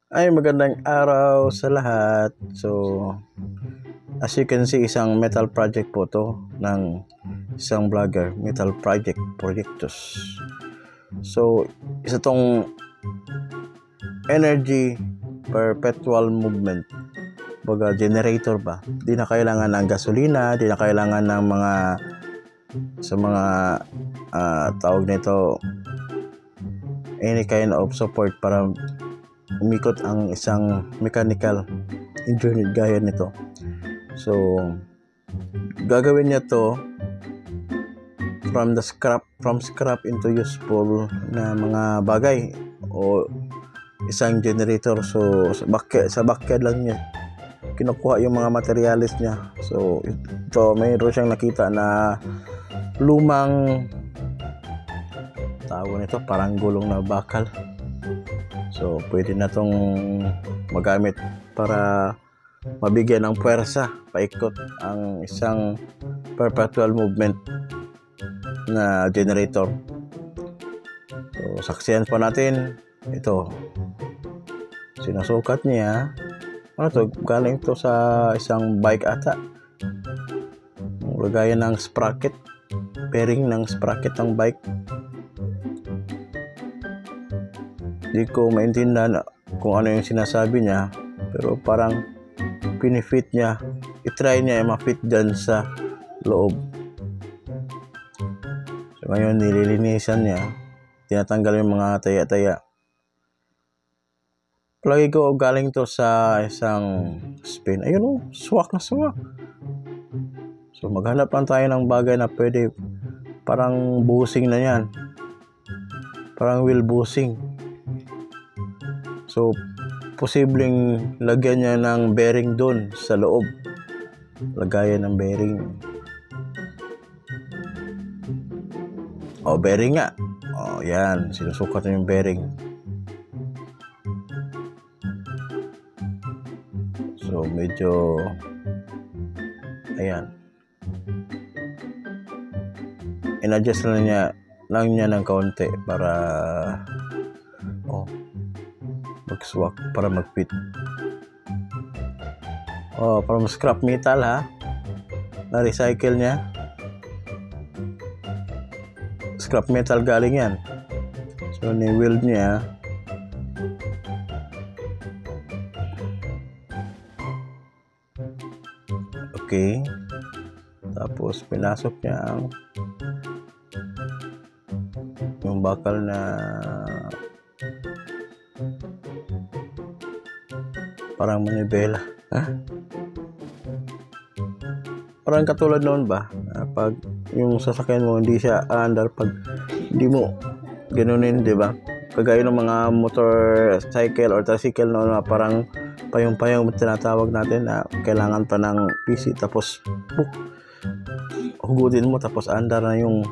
Ay, magandang araw sa lahat. So, as you can see, isang metal project po to ng isang vlogger, Metal Project Projectus. So, isa tong energy perpetual movement. Baga generator ba? Di na kailangan ng gasolina, di na kailangan ng mga tawag nito, any kind of support para umikot ang isang mechanical unit gaya nito. So, gagawin niya to from scrap into useful na mga bagay o isang generator. So, sa backyard lang niya kinukuha yung mga materials niya. So, ito mayroon siyang nakita na lumang tawag nito, parang gulong na bakal. So, pwede na tong magamit para mabigyan ng puwersa, paikot ang isang perpetual movement na generator. So, saksihan po natin ito. Sinusukat niya. Ano to? Galing to sa isang bike ata. Lagayan ng sprocket. Bearing ng sprocket ng bike. Hindi ko maintindihan kung ano yung sinasabi niya, pero parang pinifit niya, itry niya ma-fit dyan sa loob. So ngayon nililinisan niya, tinatanggal yung mga taya-taya. Palagi ko galing to sa isang spin. Ayun o, swak na swak. So maghanap lang tayo ng bagay na pwede, parang bushing na yan, parang wheel bushing. So, posibleng lagyan niya ng bearing doon sa loob. Lagayan ng bearing. O, bearing nga. O, yan. Sinusukat na yung bearing. So, medyo ayan. In-adjust lang niya ng kaunti para mag-swak, para mag-fit. From scrap metal ha. Na-recycle niya. Scrap metal galing yan. So, ni-weld niya. Okay. Tapos, pinasok niya yung bakal na parang manibela. Parang katulad noon ba? Pag yung sasakyan mo hindi siya under, pag hindi mo ganunin, di ba? Kagaya ng mga motorcycle or tricycle noon na parang payong-payong tinatawag natin na kailangan pa ng PC, tapos hugutin mo, tapos under na yung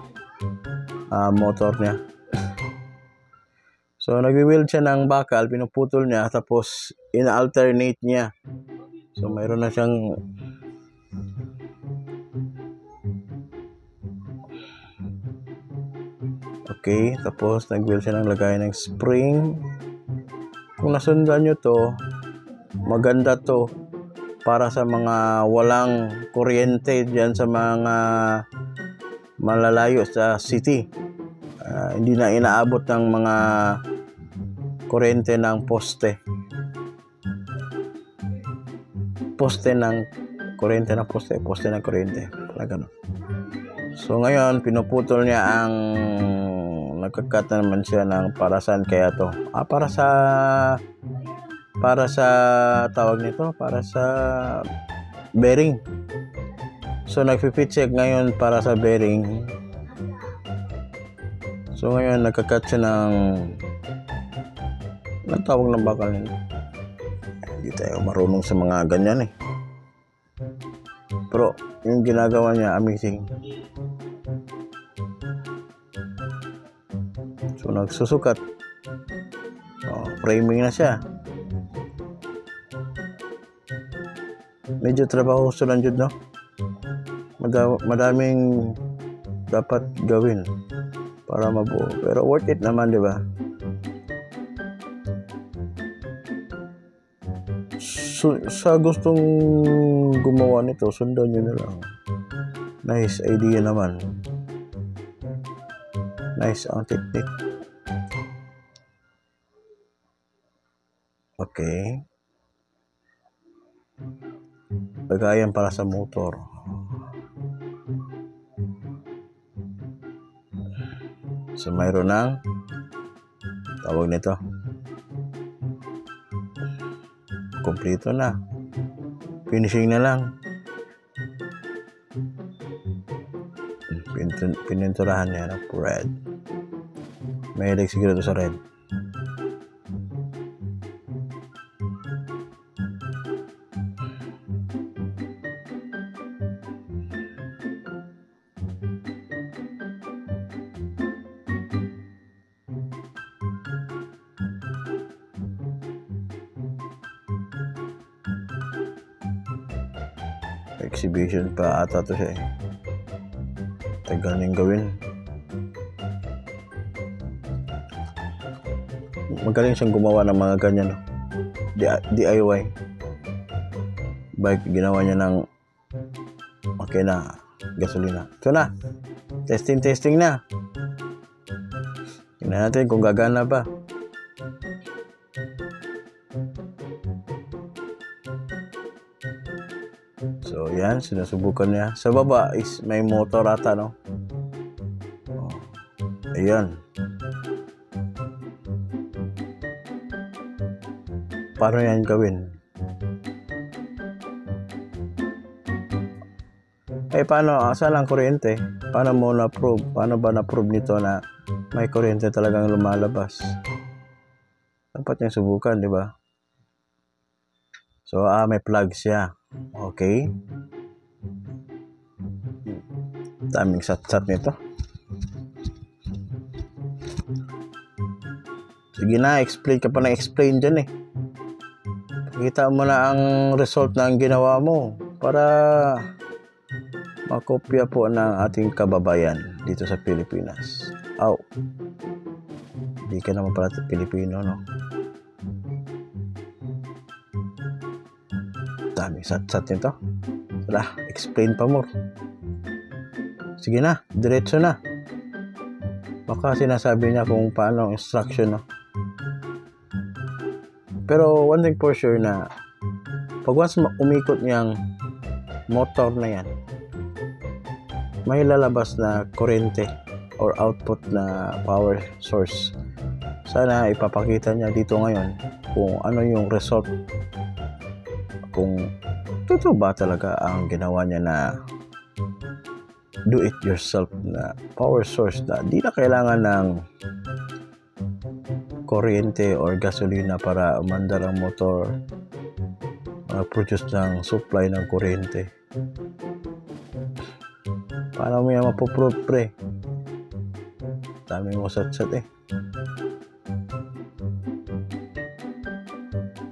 motor niya. So, nag-weld siya ng bakal, pinuputol niya, tapos ina-alternate niya. So, mayroon na siyang okay, tapos nag-weld siya ng lagay ng spring. Kung nasundan nyo to, maganda to para sa mga walang kuryente dyan sa mga malalayo sa city. Hindi na inaabot ng mga kuryente ng poste ng kuryente, talaga no. So ngayon pinuputol niya ang nagkakat na naman siya ng para saan kaya to? Para sa tawag nito, para sa bearing. So nagfi-fit check ngayon para sa bearing. So ngayon nagkakat siya ng tawag ng bakal nito. Hindi tayo marunong sa mga ganyan eh. Pero yung ginagawa niya amazing. So nagsusukat. Framing na siya. Medyo trabaho lang jud no. Madaming dapat gawin para mabuo, pero worth it naman, di ba? sa gustong gumawa nito, sundan nyo na lang. Nice idea naman. Nice ang technique. Okay. Lagayan para sa motor. So, mayroon ng tawag nito. Kompleto na. Finishing na lang. Pininturahan niya ng red. Mahilig siguro sa red. Exhibition pa ata to siya eh. Tagal niyang gawin. Magaling siyang gumawa ng mga ganyan, no? DIY. Bike, ginawa niya ng okay na, gasolina. Ito na. Testing na. Tingnan natin kung gagana ba. So, yan. Sinusubukan niya. Sa baba is may motor ata, no? Oh. Ayan. Paano yan gawin? Paano? Saan ang kuryente? Paano mo na-prove? Paano ba na-prove nito na may kuryente talagang lumalabas? Dapat niyang subukan, di ba? So, may plug siya. Okay. Daming sat-sat nito. Sige na, explain ka pa na explain dyan eh. Pakita mo na ang result na ang ginawa mo para makopya po ng ating kababayan dito sa Pilipinas. Hindi ka naman pala Pilipino, no? Daming sat-sat nito. Explain pa more. Sige na, diretso na. Baka sinasabi niya kung paano ang instruction, no? Pero one thing for sure na pag once umikot niyang motor na yan, may lalabas na kuryente or output na power source. Sana ipapakita niya dito ngayon kung ano yung result. Kung totoo ba talaga ang ginawa niya na do it yourself na power source na di na kailangan ng kuryente or gasolina para umandar ang motor, produce ng supply ng kuryente. Paano mo yan mapoprove, pre? Dami mo sat-sat eh.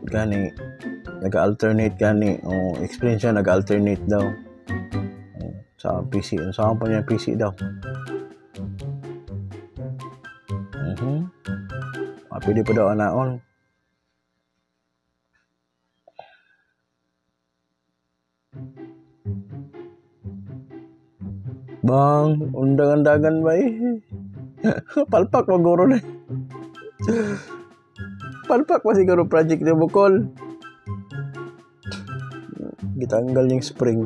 Gani, nag-alternate gani. Explain siya, nag-alternate daw. Sa PC. Saan pa niya PC daw? Pwede pa daw anaon. Bang, undang-undangan ba eh? Palpak maguro na. Palpak pa siguro project ni Bukol. Gitanggal yung spring.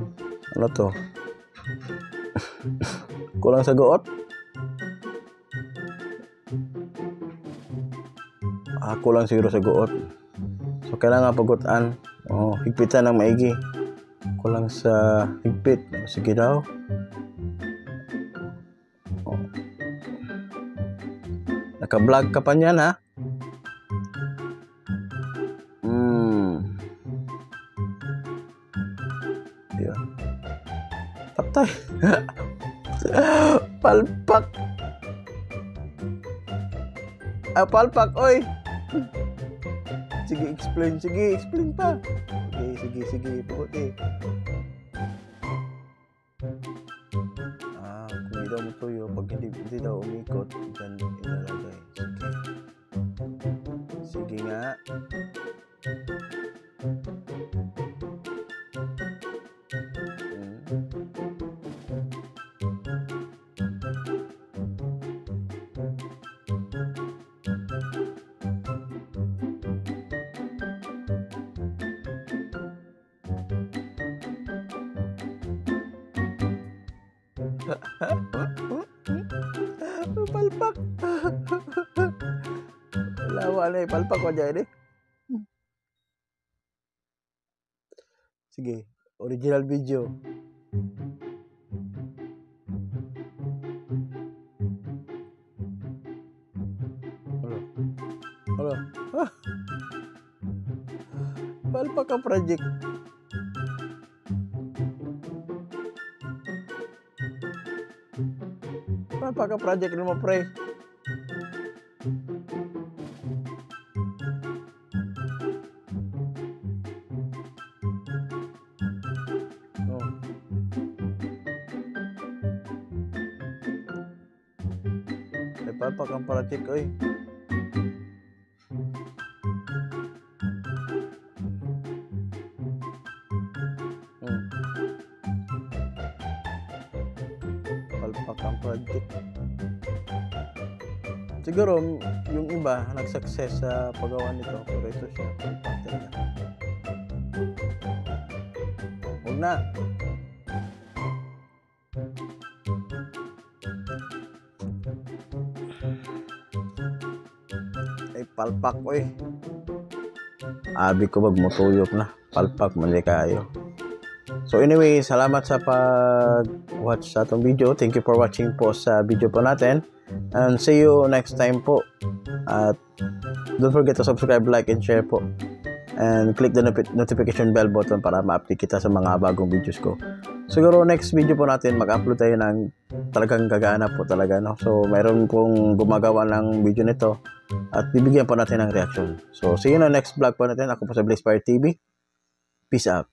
Ano to? Kulang sa goot? Kulang siguro sa goot. So, kailangan pagutan. Higpitan ng maigi. Kulang sa higpit. Sige daw. Naka-vlog ka pa niyan, ha? Yun. Patay. Palpak. Palpak, oy. Sige, explain pa. Okay, sige, puti. Kung hindi daw matuyo, pag hindi daw umikot, dyan ilalagay. Sige nga. Palpak. Lawa na palpak ko dyan eh. Sige, original video. Halo. Palpak ang project. Palpak ang project ni mo, pre. Oh. Ay, palpak ang project, oy. Palpak ang project. Siguro, yung iba, nag-success sa paggawa nito. Pero ito siya, palpak talaga. Huwag na. Ay, palpak ko eh. Abi ko magmutuyok na. Palpak, mali kayo. So anyway, salamat sa pag-watch sa itong video. Thank you for watching po sa video po natin. And see you next time po. At don't forget to subscribe, like, and share po. And click the notification bell button para ma-update kita sa mga bagong videos ko. Siguro next video po natin, mag-upload tayo ng talagang gagana po talaga. No? So mayroon pong gumagawa ng video nito at bibigyan po natin ng reaction. So see you na next vlog po natin. Ako po sa Blissfire TV. Peace out.